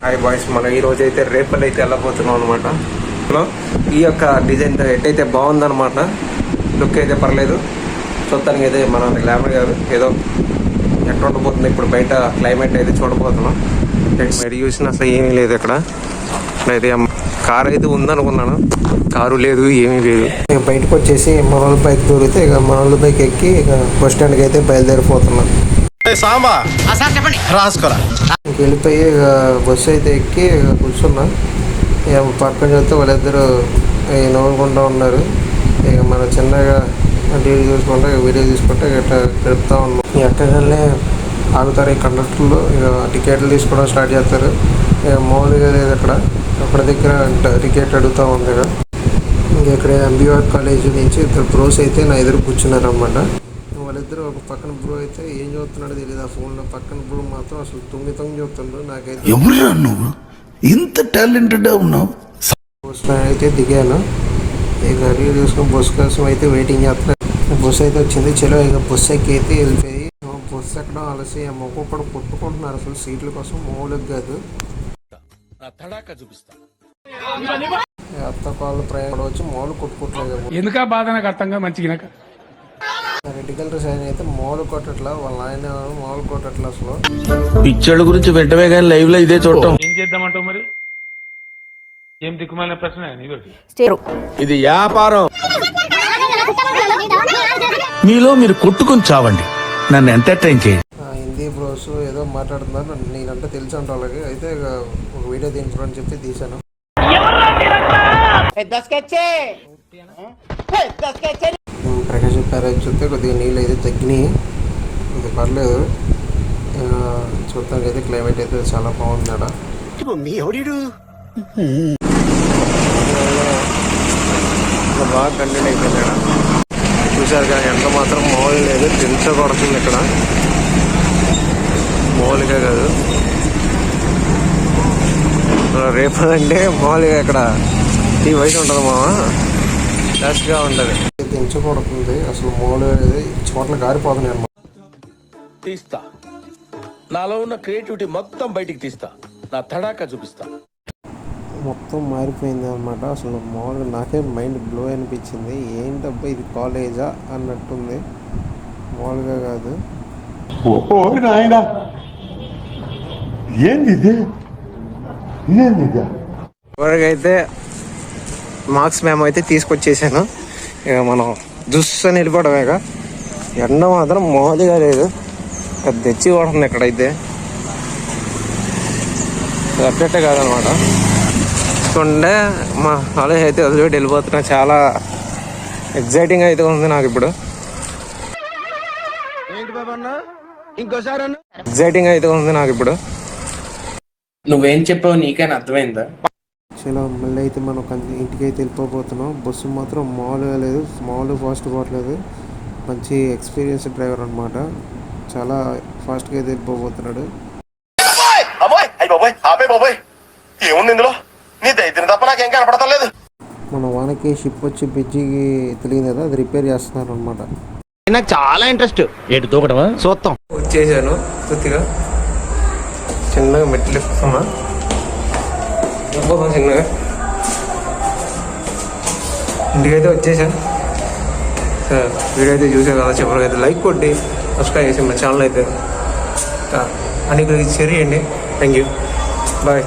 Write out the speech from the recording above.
Hi boys, మనం ఈ రోజు అయితే రేపల్లి అయితే వెళ్ళబోతున్నాం అనమాట. ఈ యొక్క డిజైన్ ఎట్టయితే బాగుందనమాట. లుక్ అయితే పర్లేదు, చూడటానికి అయితే మనం గ్లామర్ కాదు, ఏదో ఎట్లా ఉండబోతుంది. ఇప్పుడు బయట క్లైమేట్ అయితే చూడబోతున్నాం. బయట చూసిన అసలు ఏమీ లేదు ఇక్కడ. అయితే కారు అయితే ఉందనుకున్నాను, కారు లేదు, ఏమీ లేదు. ఇక బయటకు వచ్చేసి మనోళ్ళ బైక్ దొరికితే ఇక మనోళ్ళ బైక్ ఎక్కి ఇక బస్ స్టాండ్కి అయితే బయలుదేరిపోతున్నాం. ఇంక వెళ్ళిపోయి ఇక బస్సు అయితే ఎక్కి కూర్చున్నా. ఇక పక్కన చూస్తే వాళ్ళిద్దరూ నవ్వుకుంటూ ఉన్నారు. ఇక మనం చిన్నగా టీవీ చూసుకుంటే వీడియో తీసుకుంటే ఇట్లా గడుపుతూ ఉన్నాం. ఎక్కడనే ఆగుతారు ఈ కండక్టర్లు, ఇక టికెట్లు తీసుకోవడం స్టార్ట్ చేస్తారు. ఇక మామూలుగా లేదు అక్కడ దగ్గర టికెట్ అడుగుతూ ఉంది. ఇక ఇక్కడ ఎంబీఆర్ కాలేజ్ నుంచి ఇద్దరు బ్రోస్ అయితే నా ఎదురు కూర్చున్నారు అనమాట. వాళ్ళిద్దరు ఒక పక్కన బ్రో అయితే ఏం చూస్తున్నాడో తెలియదు ఆ ఫోన్లో, పక్కన బ్రో మాత్రం అసలు తొంగి చూస్తుండ్రు. నాకైతే ఇంత టాలెంటెడ్ ఉన్నావు. బస్ అయితే దిగాను. ఇక రీల్ చూసుకుని బస్సు కోసం అయితే వెయిటింగ్ చేస్తున్నాను. బస్సు అయితే వచ్చింది. చలో ఇక బస్సు ఎక్కి అయితే వెళ్ళిపోయి బస్సు ఎక్కడం ఆలసి ఒక్కొక్కడు కొట్టుకుంటున్నారు అసలు సీట్ల కోసం. మామూలుగా కాదు, అత్త కాళ్ళు ప్రయాణం వచ్చి మామూలు కొట్టుకుంటలేదు. ఎందుక బాధ నాకు అర్థంగా మంచిగా రెడ్ కలర్ సైన్ అయితే మామూలు కొట్టట్లా, వాళ్ళ ఆయన మామూలు కొట్టట్లా అసలు. పిక్చర్ల గురించి వెంటనే కానీ లైవ్ లో ఇదే చూడటం. ఏం చేద్దామంటావు మరి? ఏం దిక్కుమాలిన ప్రశ్న ఇది వ్యాపారం. మీలో మీరు కొట్టుకుని చావండి, నన్ను ఎంటర్టైన్ చేయండి. హిందీ బ్రోస్ ఏదో మాట్లాడుతున్నారు, నేనంటే తెలుసు అంటే వాళ్ళకి. అయితే ఒక వీడియో తీసుకో అని చెప్పి తీశాను. ప్రకాశ్ ప్యారేజ్ చూస్తే కొద్దిగా నీళ్ళు అయితే తగ్గినాయి, ఇది పర్లేదు. చూడటానికి అయితే క్లైమేట్ అయితే చాలా బాగుంది అక్కడ. బాగా కంటెంట్ అయిపోయింది అక్కడ. చూసారు కానీ ఎండ మాత్రం మామూలు లేదు, కొడుతుంది ఇక్కడ. మామూలుగా కాదు, రేపు అంటే మామూలుగా ఇక్కడ ఈ వయసు ఉంటుంది మామ, ఫ్రెష్గా ఉంటుంది. కొడుతుంది అసలు, మామూలుగా చోట్ల గారిపోతున్నాయి అన్నమాట. తీస్తా, నాలో ఉన్న క్రియేటివిటీ మొత్తం బయటికి తీస్తా, నా తడాకా చూపిస్తా. మొత్తం మారిపోయింది అనమాట. అసలు మామూలుగా నాకే మైండ్ బ్లో అనిపించింది. ఏంటబ్బా ఇది కాలేజా అన్నట్టుంది, మామూలుగా కాదు. ఇప్పటికైతే మార్క్స్ మేము అయితే తీసుకొచ్చేసాను. ఇక మనం దుస్సని వెళ్ళిపోవడమే. ఎండ మాత్రం మామూలుగా లేదు, తెచ్చి కొడుతుంది ఇక్కడైతే. అప్డేటే కాదనమాట. చూడండి మా కాలేజ్ అయితే వదిలిపెట్టి వెళ్ళిపోతున్నా. చాలా ఎగ్జైటింగ్ అయితే ఉంది నాకు ఇప్పుడు. ఎగ్జైటింగ్ అయితే ఉంది నాకు ఇప్పుడు. నువ్వేం చెప్పావు నీకైనా అర్థమైందా? చలో మళ్ళీ అయితే మనం ఇంటికి అయితే వెళ్ళిపోతున్నాం. బస్సు మాత్రం మామూలుగా లేదు, మామూలుగా ఫాస్ట్ పోవట్లేదు. మంచి ఎక్స్పీరియన్స్ డ్రైవర్ అనమాట, చాలా ఫాస్ట్గా అయితే వెళ్ళిపోతున్నాడు. మన వానకి షిప్ వచ్చి బ్రిడ్జికి తెలియదు కదా, అది రిపేర్ చేస్తున్నారు అనమాట. నాకు చాలా ఇంట్రెస్ట్ ఎటు తూకటమా చూద్దాం. వచ్చేసాను పూర్తిగా, చిన్నగా మెట్లు ఎక్కుతున్నా, చిన్నగా ఇంటికైతే వచ్చేసాను. వీడియో అయితే చూసే కదా, చివరికి అయితే లైక్ కొట్టి సబ్స్క్రైబ్ చేసి మన ఛానల్ అయితే అన్నిటికీ షేర్ చేయండి. Thank you, bye.